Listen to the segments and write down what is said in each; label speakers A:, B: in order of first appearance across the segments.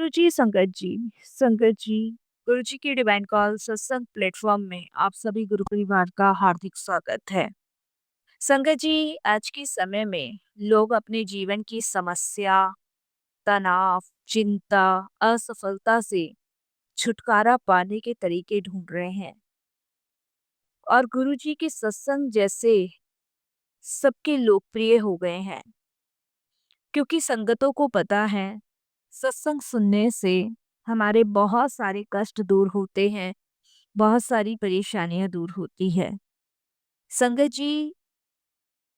A: गुरुजी, संगत जी, गुरुजी की divine call सत्संग प्लेटफॉर्म में आप सभी गुरु परिवार का हार्दिक स्वागत है। संगत जी, आज के समय में लोग अपने जीवन की समस्या, तनाव, चिंता, असफलता से छुटकारा पाने के तरीके ढूंढ रहे हैं और गुरुजी के सत्संग जैसे सबके लोकप्रिय हो गए हैं क्योंकि संगतों को पता है सत्संग सुनने से हमारे बहुत सारे कष्ट दूर होते हैं, बहुत सारी परेशानियां दूर होती है। संगत जी,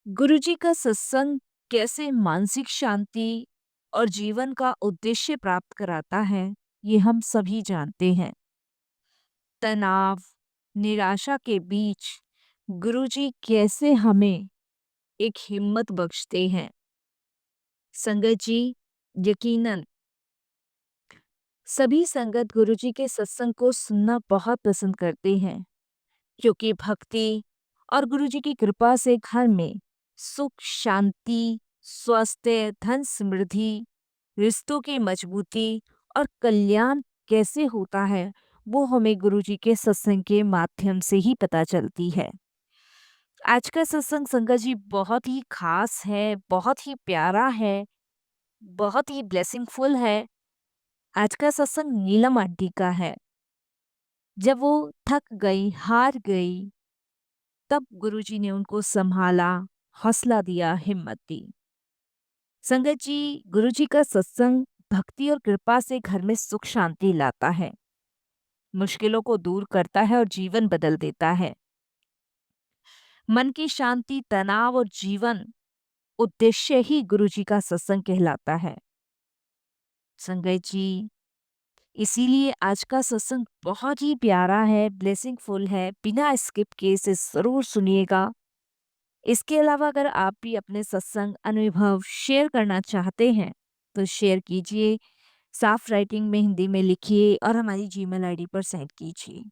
A: गुरुजी का सत्संग कैसे मानसिक शांति और जीवन का उद्देश्य प्राप्त कराता है, ये हम सभी जानते हैं। तनाव, निराशा के बीच गुरुजी कैसे हमें एक हिम्मत बख्शते हैं। संगत जी, यकीनन सभी संगत गुरुजी के सत्संग को सुनना बहुत पसंद करते हैं क्योंकि भक्ति और गुरुजी की कृपा से घर में सुख, शांति, स्वास्थ्य, धन समृद्धि, रिश्तों की मजबूती और कल्याण कैसे होता है, वो हमें गुरुजी के सत्संग के माध्यम से ही पता चलती है। आज का सत्संग संगत जी बहुत ही खास है, बहुत ही प्यारा है, बहुत ही ब्लेसिंगफुल है। आज का सत्संग नीलम आंटी का है। जब वो थक गई, हार गई, तब गुरुजी ने उनको संभाला, हौसला दिया, हिम्मत दी। संगत जी, गुरुजी का सत्संग भक्ति और कृपा से घर में सुख शांति लाता है, मुश्किलों को दूर करता है और जीवन बदल देता है। मन की शांति, तनाव और जीवन उद्देश्य ही गुरुजी का सत्संग कहलाता है। संगत जी, इसीलिए आज का सत्संग बहुत ही प्यारा है, ब्लेसिंगफुल है। बिना स्किप किए इसे जरूर सुनिएगा। इसके अलावा अगर आप भी अपने सत्संग अनुभव शेयर करना चाहते हैं तो शेयर कीजिए, साफ राइटिंग में हिंदी में लिखिए और हमारी जीमेल आईडी पर सेंड कीजिए।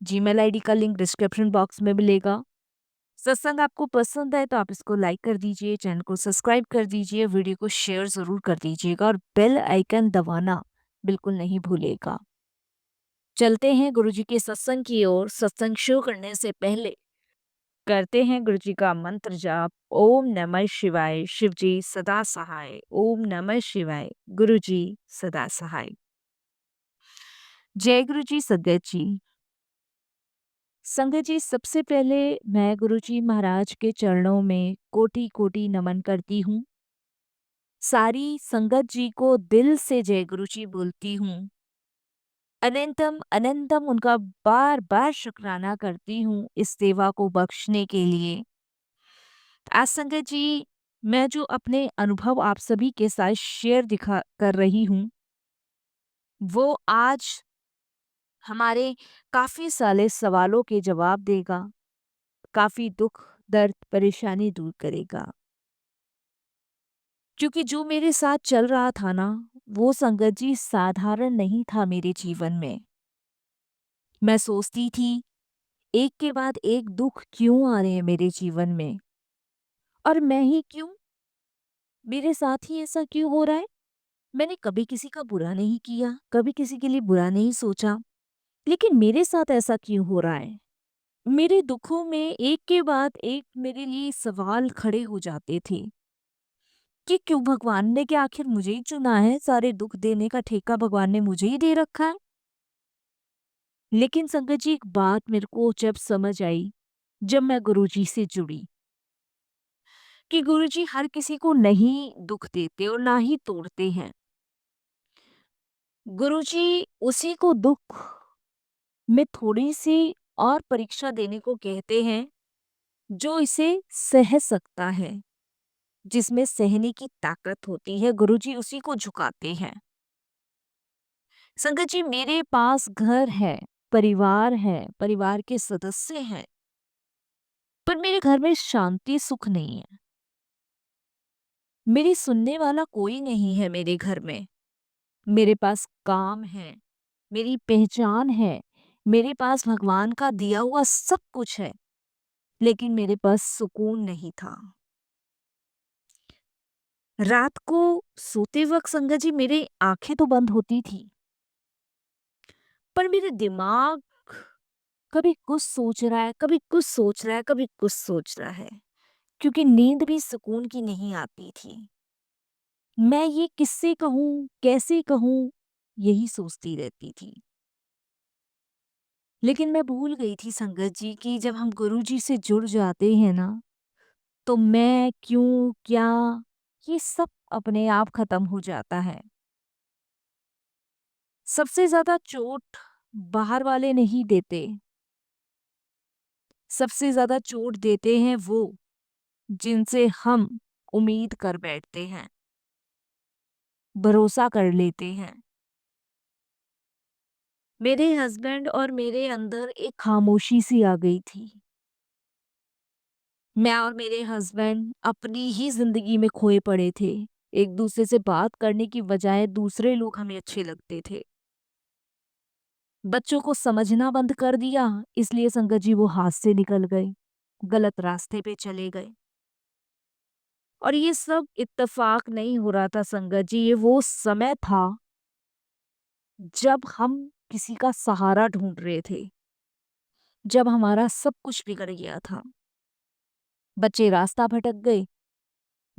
A: जीमेल आईडी का लिंक डिस्क्रिप्शन बॉक्स में मिलेगा। सत्संग आपको पसंद है तो आप इसको लाइक कर दीजिए, चैनल को सब्सक्राइब कर दीजिए, वीडियो को शेयर जरूर कर दीजिएगा और बेल आइकन दबाना बिल्कुल नहीं भूलिएगा। चलते हैं गुरुजी के सत्संग की ओर। सत्संग शुरू करने से पहले करते हैं गुरुजी का मंत्र जाप। ओम नमः शिवाय, शिवजी सदा सहाय। ओम नमः शिवाय, गुरुजी सदा सहाय। जय गुरुजी। संगत जी, संगत जी, सबसे पहले मैं गुरुजी महाराज के चरणों में कोटि कोटि नमन करती हूँ। सारी संगत जी को दिल से जय गुरुजी बोलती हूँ। अनंतम अनंतम उनका बार बार शुक्राना करती हूँ इस सेवा को बख्शने के लिए। आज संगत जी, मैं जो अपने अनुभव आप सभी के साथ शेयर दिखा कर रही हूँ, वो आज हमारे काफी सारे सवालों के जवाब देगा, काफी दुख, दर्द, परेशानी दूर करेगा। क्योंकि जो मेरे साथ चल रहा था ना, वो संगत जी साधारण नहीं था मेरे जीवन में। मैं सोचती थी, एक के बाद एक दुख क्यों आ रहे हैं मेरे जीवन में, और मैं ही क्यों, मेरे साथ ही ऐसा क्यों हो रहा है। मैंने कभी किसी का बुरा नहीं किया, कभी किसी के लिए बुरा नहीं सोचा, लेकिन मेरे साथ ऐसा क्यों हो रहा है। मेरे दुखों में एक के बाद एक मेरे लिए सवाल खड़े हो जाते थे कि क्यों भगवान ने क्या आखिर मुझे ही चुना है, सारे दुख देने का ठेका भगवान ने मुझे ही दे रखा है। लेकिन संगत जी, एक बात मेरे को जब समझ आई, जब मैं गुरुजी से जुड़ी, कि गुरुजी हर किसी को नहीं दुख देते और ना ही तोड़ते हैं। गुरुजी उसी को दुख में थोड़ी सी और परीक्षा देने को कहते हैं जो इसे सह सकता है, जिसमें सहने की ताकत होती है, गुरुजी उसी को झुकाते हैं। संगत जी, मेरे पास घर है, परिवार है, परिवार के सदस्य हैं, पर मेरे घर में शांति सुख नहीं है। मेरी सुनने वाला कोई नहीं है मेरे घर में। मेरे पास काम है, मेरी पहचान है, मेरे पास भगवान का दिया हुआ सब कुछ है, लेकिन मेरे पास सुकून नहीं था। रात को सोते वक्त संगत जी मेरी आंखें तो बंद होती थी, पर मेरे दिमाग कभी कुछ सोच रहा है, कभी कुछ सोच रहा है, कभी कुछ सोच रहा है, क्योंकि नींद भी सुकून की नहीं आती थी। मैं ये किससे कहूँ, कैसे कहूँ, यही सोचती रहती थी। लेकिन मैं भूल गई थी संगत जी कि जब हम गुरु जी से जुड़ जाते हैं ना, तो मैं, क्यों, क्या, ये सब अपने आप खत्म हो जाता है। सबसे ज़्यादा चोट बाहर वाले नहीं देते, सबसे ज़्यादा चोट देते हैं वो जिनसे हम उम्मीद कर बैठते हैं, भरोसा कर लेते हैं। मेरे हस्बैंड और मेरे अंदर एक खामोशी सी आ गई थी। मैं और मेरे हस्बैंड अपनी ही ज़िंदगी में खोए पड़े थे। एक-दूसरे से बात करने की बजाय दूसरे लोग हमें अच्छे लगते थे। बच्चों को समझना बंद कर दिया, इसलिए संगत जी वो हाथ से निकल गए, गलत रास्ते पे चले गए। और ये सब इत्तेफ़ाक नहीं हो रहा था संगत जी, ये वो समय था जब हम किसी का सहारा ढूँढ रहे थे, जब हमारा सब कुछ बिगड़ गया था। बच्चे रास्ता भटक गए,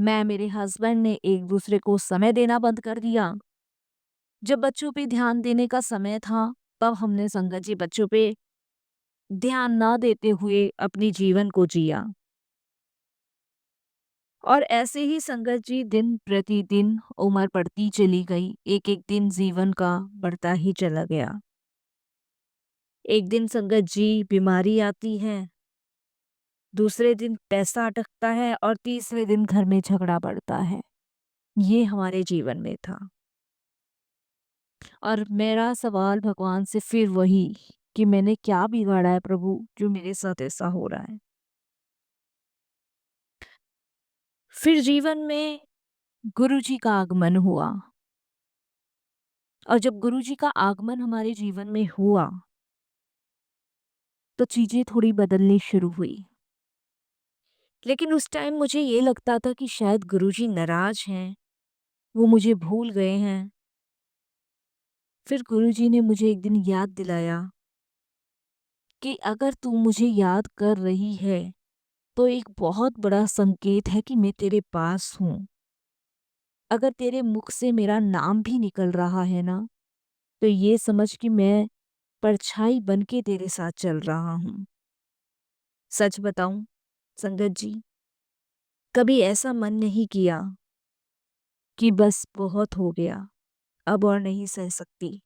A: मैं, मेरे हस्बैंड ने एक-दूसरे को समय देना बंद कर दिया। जब बच्चों पे ध्यान देने का समय था, तब हमने संगत जी बच्चों पे ध्यान ना देते हुए अपनी जीवन को जिया। और ऐसे ही संगत जी दिन प्रतिदिन उम्र बढ़ती चली गई, एक-एक दिन जीवन का बढ़ता ही चला गया। एक दिन संगत जी बीमारी आती है, दूसरे दिन पैसा अटकता है और तीसरे दिन घर में झगड़ा बढ़ता है। ये हमारे जीवन में था। और मेरा सवाल भगवान से फिर वही कि मैंने क्या बिगाड़ा है प्रभु जो मेरे साथ ऐसा हो रहा है। फिर जीवन में गुरु जी का आगमन हुआ, और जब गुरु जी का आगमन हमारे जीवन में हुआ तो चीजें थोड़ी बदलनी शुरू हुई। लेकिन उस टाइम मुझे ये लगता था कि शायद गुरु जी नाराज हैं, वो मुझे भूल गए हैं। फिर गुरु जी ने मुझे एक दिन याद दिलाया कि अगर तू मुझे याद कर रही है तो एक बहुत बड़ा संकेत है कि मैं तेरे पास हूँ। अगर तेरे मुख से मेरा नाम भी निकल रहा है ना, तो ये समझ कि मैं परछाई बन के तेरे साथ चल रहा हूँ। सच बताऊं संगत जी, कभी ऐसा मन नहीं किया कि बस बहुत हो गया, अब और नहीं सह सकती।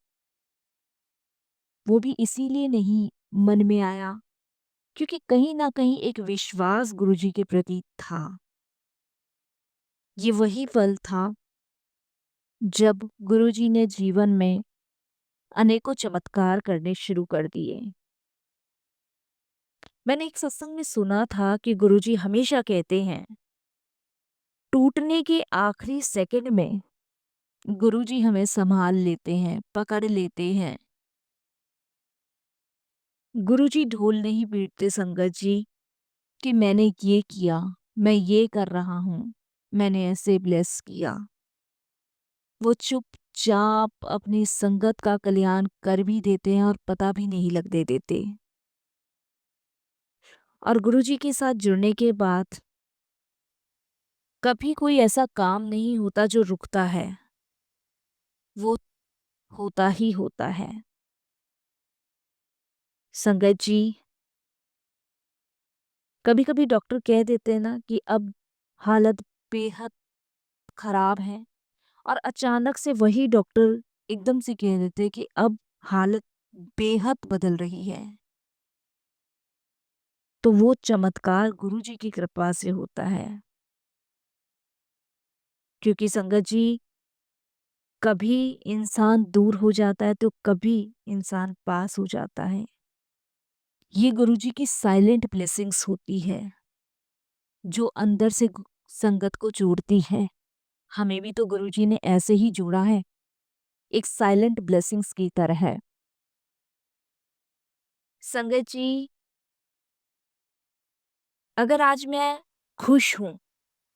A: वो भी इसीलिए नहीं मन में आया क्योंकि कहीं ना कहीं एक विश्वास गुरुजी के प्रति था। ये वही पल था जब गुरुजी ने जीवन में अनेकों चमत्कार करने शुरू कर दिए। मैंने एक सत्संग में सुना था कि गुरुजी हमेशा कहते हैं, टूटने के आखिरी सेकंड में गुरुजी हमें संभाल लेते हैं, पकड़ लेते हैं। गुरुजी ढोल नहीं पीटते संगत जी कि मैंने ये किया, मैं ये कर रहा हूँ, मैंने ऐसे ब्लेस किया। वो चुपचाप अपनी संगत का कल्याण कर भी देते हैं और पता भी नहीं लगने देते। और गुरुजी के साथ जुड़ने के बाद कभी कोई ऐसा काम नहीं होता जो रुकता है, वो होता ही होता है। संगत जी, कभी-कभी डॉक्टर कह देते हैं ना कि अब हालत बेहद खराब है, और अचानक से वही डॉक्टर एकदम से कह देते हैं कि अब हालत बेहद बदल रही है। तो वो चमत्कार गुरुजी की कृपा से होता है। क्योंकि संगत जी, कभी इंसान दूर हो जाता है तो कभी इंसान पास हो जाता है। ये गुरुजी की साइलेंट ब्लेसिंग्स होती है जो अंदर से संगत को जोड़ती है। हमें भी तो गुरुजी ने ऐसे ही जोड़ा है, एक साइलेंट ब्लेसिंग्स की तरह है। संगत जी, अगर आज मैं खुश हूँ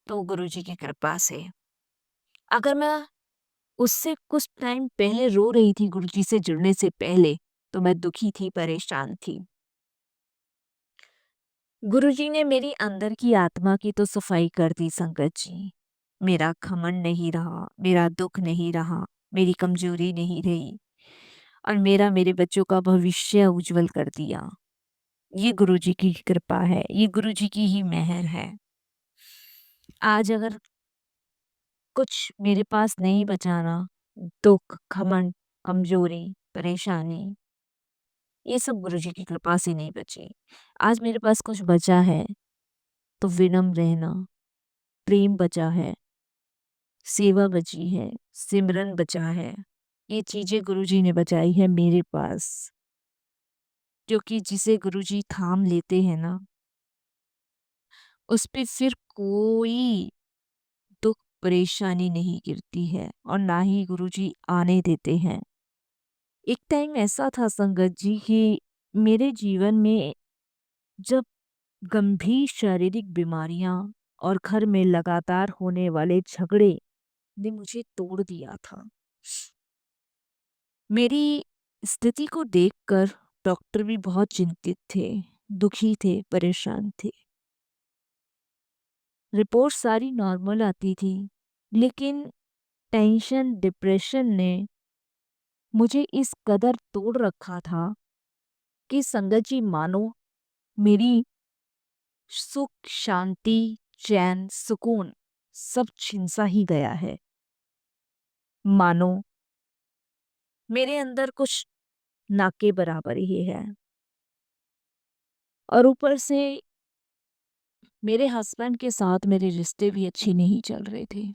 A: तो गुरुजी की कृपा से, अगर मैं उससे कुछ टाइम पहले रो रही थी गुरुजी से जुड़ने से पहले, तो मैं दुखी थी, परेशान थी। गुरुजी ने मेरी अंदर की आत्मा की तो सफाई कर दी संगत जी। मेरा घमंड नहीं रहा, मेरा दुख नहीं रहा, मेरी कमजोरी नहीं रही और मेरा मेरे बच्चों का भविष्य उज्जवल कर दिया। ये गुरुजी की कृपा है, ये गुरुजी की ही मेहर है। आज अगर कुछ मेरे पास नहीं बचा ना, दुख, घमंड, कमजोरी, परेशानी, ये सब गुरुजी की कृपा से नहीं बची। आज मेरे पास कुछ बचा है तो विनम्र रहना, प्रेम बचा है, सेवा बची है, सिमरन बचा है। ये चीजें गुरुजी ने बचाई है मेरे पास, क्योंकि जिसे गुरुजी थाम लेते हैं ना, उस पे फिर कोई दुख परेशानी नहीं गिरती है और ना ही गुरुजी आने देते हैं। एक टाइम ऐसा था संगत जी कि मेरे जीवन में जब गंभीर शारीरिक बीमारियां और घर में लगातार होने वाले झगड़े ने मुझे तोड़ दिया था। मेरी स्थिति को देखकर डॉक्टर भी बहुत चिंतित थे, दुखी थे, परेशान थे। रिपोर्ट सारी नॉर्मल आती थी, लेकिन टेंशन, डिप्रेशन ने मुझे इस कदर तोड़ रखा था कि संगत जी मानो मेरी सुख, शांति, चैन, सुकून सब छिन सा ही गया है। मानो मेरे अंदर कुछ ना के बराबर ही है। और ऊपर से मेरे हस्बैंड के साथ मेरे रिश्ते भी अच्छे नहीं चल रहे थे।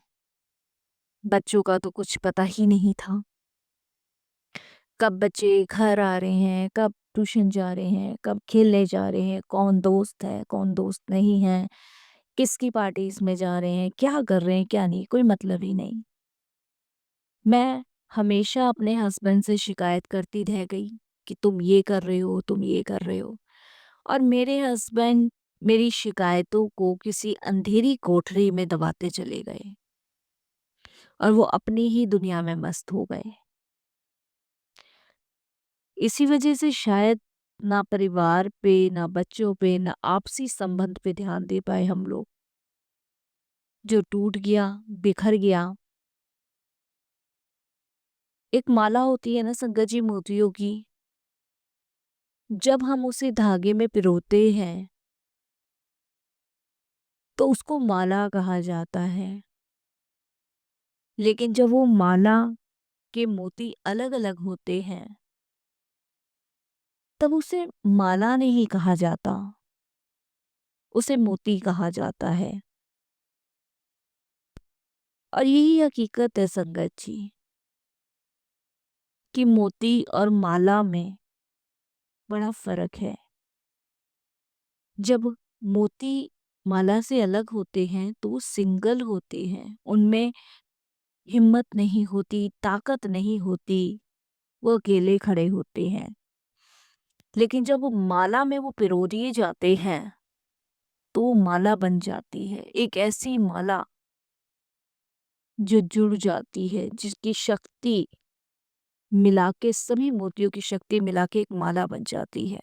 A: बच्चों का तो कुछ पता ही नहीं था। कब बच्चे घर आ रहे हैं, कब ट्यूशन जा रहे हैं, कब खेलने जा रहे हैं, कौन दोस्त है, कौन दोस्त नहीं है, किसकी पार्टीज में जा रहे हैं, क्या कर रहे हैं, क्या नहीं, कोई मतलब ही नहीं। मैं हमेशा अपने हस्बैंड से शिकायत करती रह गई कि तुम ये कर रहे हो, तुम ये कर रहे हो। और मेरे हस्बैंड मेरी शिकायतों को किसी अंधेरी कोठरी में दबाते चले गए और वो अपनी ही दुनिया में मस्त हो गए। इसी वजह से शायद ना परिवार पे, ना बच्चों पे, ना आपसी संबंध पे ध्यान दे पाए हम लोग। जो टूट गया, बिखर गया। एक माला होती है ना संगत जी मोतियों की, जब हम उसे धागे में पिरोते हैं तो उसको माला कहा जाता है। लेकिन जब वो माला के मोती अलग अलग होते हैं तब उसे माला नहीं कहा जाता, उसे मोती कहा जाता है। और यही हकीकत है संगत जी कि मोती और माला में बड़ा फर्क है। जब मोती माला से अलग होते हैं तो वो सिंगल होते हैं, उनमें हिम्मत नहीं होती, ताकत नहीं होती, वो अकेले खड़े होते हैं। लेकिन जब वो माला में वो पिरो दिए जाते हैं तो वो माला बन जाती है, एक ऐसी माला जो जुड़ जाती है, जिसकी शक्ति मिला के, सभी मोतियों की शक्ति मिला के एक माला बन जाती है।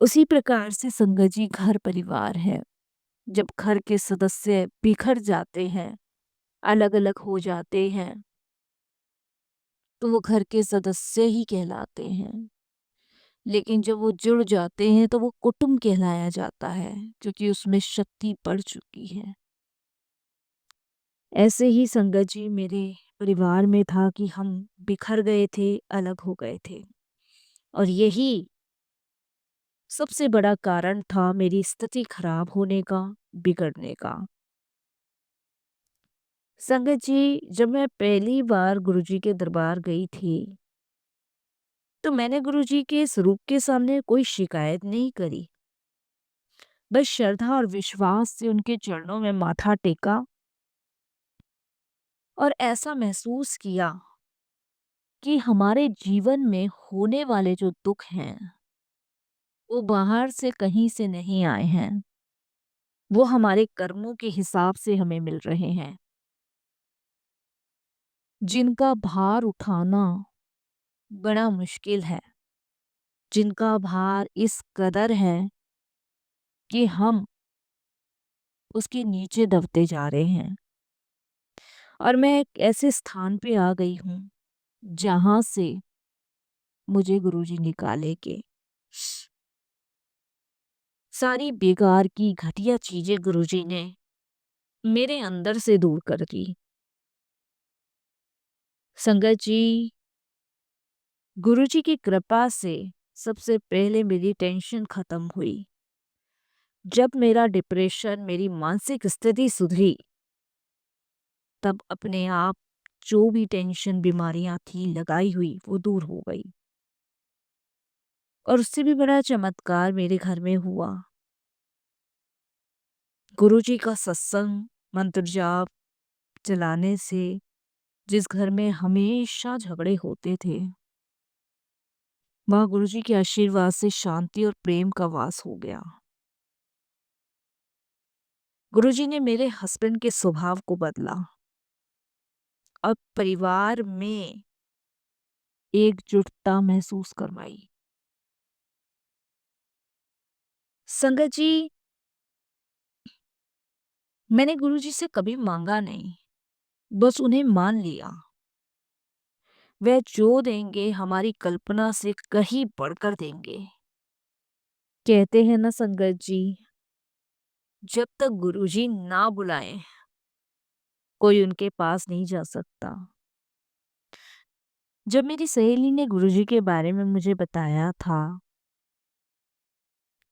A: उसी प्रकार से संगत जी घर परिवार है। जब घर के सदस्य बिखर जाते हैं, अलग अलग हो जाते हैं, तो वो घर के सदस्य ही कहलाते हैं। लेकिन जब वो जुड़ जाते हैं तो वो कुटुंब कहलाया जाता है, क्योंकि उसमें शक्ति बढ़ चुकी है। ऐसे ही संगत जी मेरे परिवार में था कि हम बिखर गए थे, अलग हो गए थे। और यही सबसे बड़ा कारण था मेरी स्थिति खराब होने का, बिगड़ने का। संगत जी जब मैं पहली बार गुरुजी के दरबार गई थी तो मैंने गुरुजी के इस रूप के सामने कोई शिकायत नहीं करी। बस श्रद्धा और विश्वास से उनके चरणों में माथा टेका और ऐसा महसूस किया कि हमारे जीवन में होने वाले जो दुख हैं वो बाहर से कहीं से नहीं आए हैं, वो हमारे कर्मों के हिसाब से हमें मिल रहे हैं। जिनका भार उठाना बड़ा मुश्किल है, जिनका भार इस कदर है कि हम उसके नीचे दबते जा रहे हैं। और मैं एक ऐसे स्थान पे आ गई हूँ जहाँ से मुझे गुरुजी निकालेंगे। सारी बेकार की घटिया चीजें गुरुजी ने मेरे अंदर से दूर कर दी। संगत जी, गुरुजी की कृपा से सबसे पहले मेरी टेंशन खत्म हुई। जब मेरा डिप्रेशन, मेरी मानसिक स्थिति सुधरी, तब अपने आप जो भी टेंशन बीमारियां थी लगाई हुई वो दूर हो गई। और उससे भी बड़ा चमत्कार मेरे घर में हुआ। गुरुजी का सत्संग, मंत्र जाप चलाने से जिस घर में हमेशा झगड़े होते थे, वहां गुरुजी के आशीर्वाद से शांति और प्रेम का वास हो गया। गुरुजी ने मेरे हस्बैंड के स्वभाव को बदला और परिवार में एकजुटता महसूस करवाई। संगत जी, मैंने गुरुजी से कभी मांगा नहीं, बस उन्हें मान लिया। वह जो देंगे हमारी कल्पना से कहीं बढ़कर देंगे। कहते हैं ना संगत जी, जब तक गुरुजी ना बुलाएं कोई उनके पास नहीं जा सकता। जब मेरी सहेली ने गुरुजी के बारे में मुझे बताया था,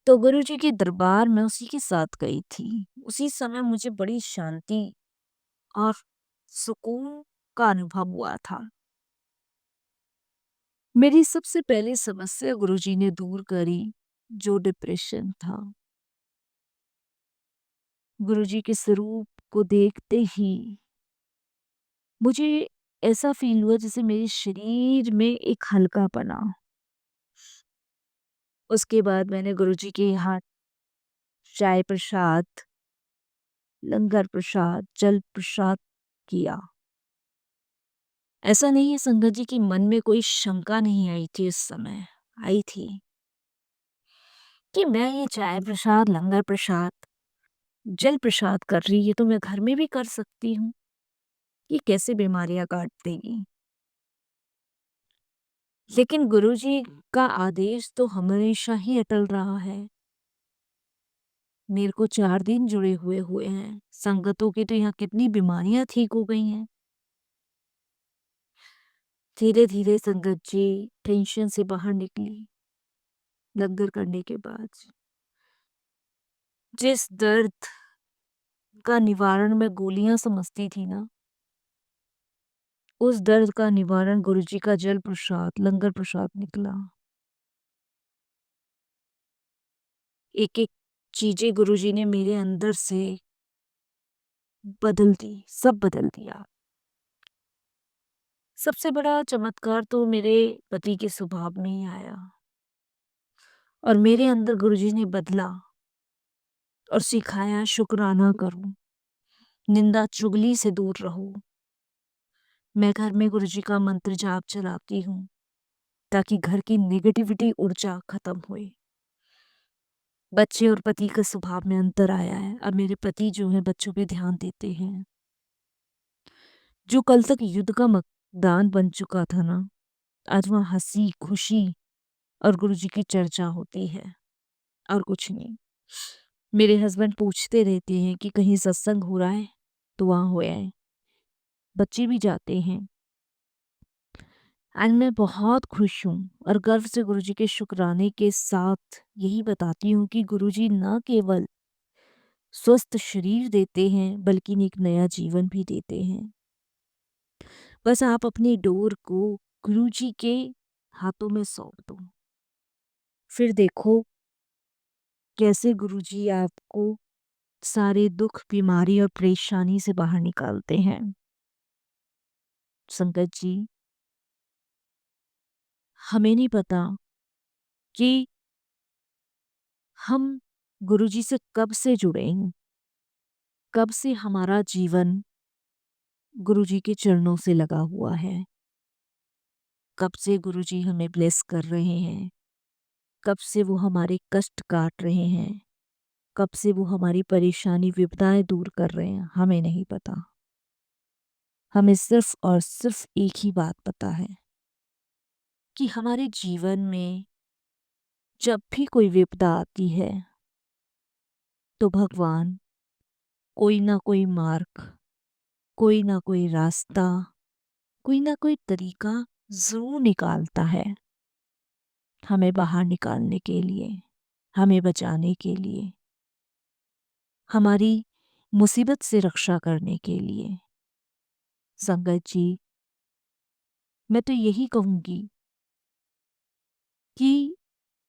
A: तो गुरुजी के दरबार में उसी के साथ गई थी। उसी समय मुझे बड़ी शांति और सुकून का अनुभव हुआ था। मेरी सबसे पहली समस्या गुरुजी ने दूर करी, जो डिप्रेशन था। गुरुजी के स्वरूप को देखते ही मुझे ऐसा फील हुआ जैसे मेरे शरीर में एक हल्कापना। उसके बाद मैंने गुरुजी के यहाँ चाय प्रसाद, लंगर प्रसाद, जल प्रसाद किया। ऐसा नहीं है संगत जी कि मन में कोई शंका नहीं आई थी, उस समय आई थी कि मैं ये चाय प्रसाद, लंगर प्रसाद, जल प्रसाद कर रही है तो मैं घर में भी कर सकती हूँ। ये कैसे बीमारियां काट देगी। लेकिन गुरुजी का आदेश तो हमेशा ही अटल रहा है। मेरे को 4 दिन जुड़े हुए हुए हैं। संगतों की तो यहाँ कितनी बीमारियां ठीक हो गई हैं। धीरे धीरे संगत जी टेंशन से बाहर निकली। लंगर करने के बाद जिस दर्द का निवारण मैं गोलियां समझती थी ना, उस दर्द का निवारण गुरुजी का जल प्रसाद, लंगर प्रसाद निकला। एक एक चीजें गुरुजी ने मेरे अंदर से बदल दी, सब बदल दिया। सबसे बड़ा चमत्कार तो मेरे पति के स्वभाव में ही आया और मेरे अंदर गुरुजी ने बदला और सिखाया शुक्राना करो, निंदा चुगली से दूर रहो। मैं घर में गुरुजी का मंत्र जाप चलाती हूँ ताकि घर की नेगेटिविटी ऊर्जा खत्म होए। बच्चे और पति के स्वभाव में अंतर आया है। अब मेरे पति जो है बच्चों पे ध्यान देते हैं। जो कल तक युद्ध का मैदान बन चुका था ना, आज वहाँ हंसी खुशी और गुरुजी की चर्चा होती है और कुछ नहीं। मेरे हस्बैंड पूछते रहते हैं कि कहीं सत्संग हो रहा है तो वहाँ हो आए। बच्चे भी जाते हैं। एंड मैं बहुत खुश हूँ और गर्व से गुरुजी के शुक्राने के साथ यही बताती हूँ कि गुरुजी न केवल स्वस्थ शरीर देते हैं बल्कि एक नया जीवन भी देते हैं। बस आप अपनी डोर को गुरुजी के हाथों में सौंप दो, फिर देखो कैसे गुरुजी आपको सारे दुख, बीमारी और परेशानी से बाहर निकालते हैं। संगत जी, हमें नहीं पता कि हम गुरुजी से कब से जुड़े हैं, कब से हमारा जीवन गुरुजी के चरणों से लगा हुआ है। कब से गुरुजी हमें ब्लेस कर रहे हैं, कब से वो हमारे कष्ट काट रहे हैं, कब से वो हमारी परेशानी विपदाएं दूर कर रहे हैं, हमें नहीं पता। हमें सिर्फ और सिर्फ एक ही बात पता है कि हमारे जीवन में जब भी कोई विपदा आती है तो भगवान कोई ना कोई मार्ग, कोई ना कोई रास्ता, कोई ना कोई तरीका ज़रूर निकालता है हमें बाहर निकालने के लिए, हमें बचाने के लिए, हमारी मुसीबत से रक्षा करने के लिए। संगत जी, मैं तो यही कहूँगी कि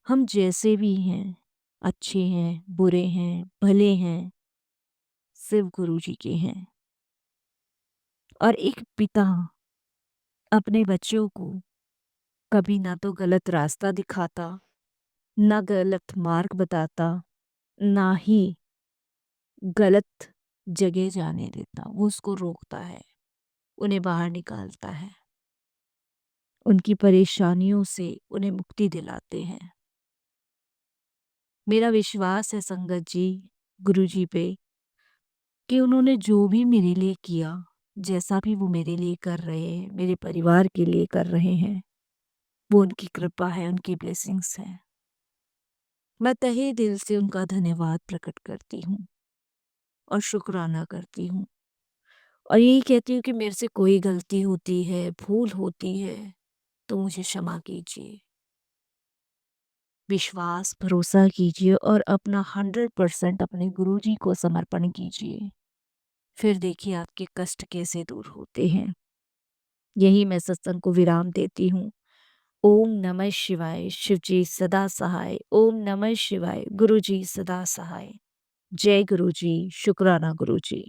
A: हम जैसे भी हैं, अच्छे हैं, बुरे हैं, भले हैं, सिर्फ गुरु जी के हैं। और एक पिता अपने बच्चों को कभी ना तो गलत रास्ता दिखाता, ना गलत मार्ग बताता, ना ही गलत जगह जाने देता। वो उसको रोकता है, उन्हें बाहर निकालता है, उनकी परेशानियों से उन्हें मुक्ति दिलाते हैं। मेरा विश्वास है संगत जी, गुरु जी पे, कि उन्होंने जो भी मेरे लिए किया, जैसा भी वो मेरे लिए कर रहे हैं, मेरे परिवार के लिए कर रहे हैं, वो उनकी कृपा है, उनकी ब्लेसिंग्स है। मैं तहे दिल से उनका धन्यवाद प्रकट करती हूँ और शुक्राना करती हूँ और यही कहती हूँ कि मेरे से कोई गलती होती है, भूल होती है तो मुझे क्षमा कीजिए। विश्वास, भरोसा कीजिए और अपना 100% अपने गुरुजी को समर्पण कीजिए। फिर देखिए आपके कष्ट कैसे दूर होते हैं। यही मैं सत्संग को विराम देती हूँ। ओम नमः शिवाय, शिवजी सदा सहाय। ओम नमः शिवाय, गुरुजी सदा सहाय। जय गुरुजी, शुक्राना गुरुजी।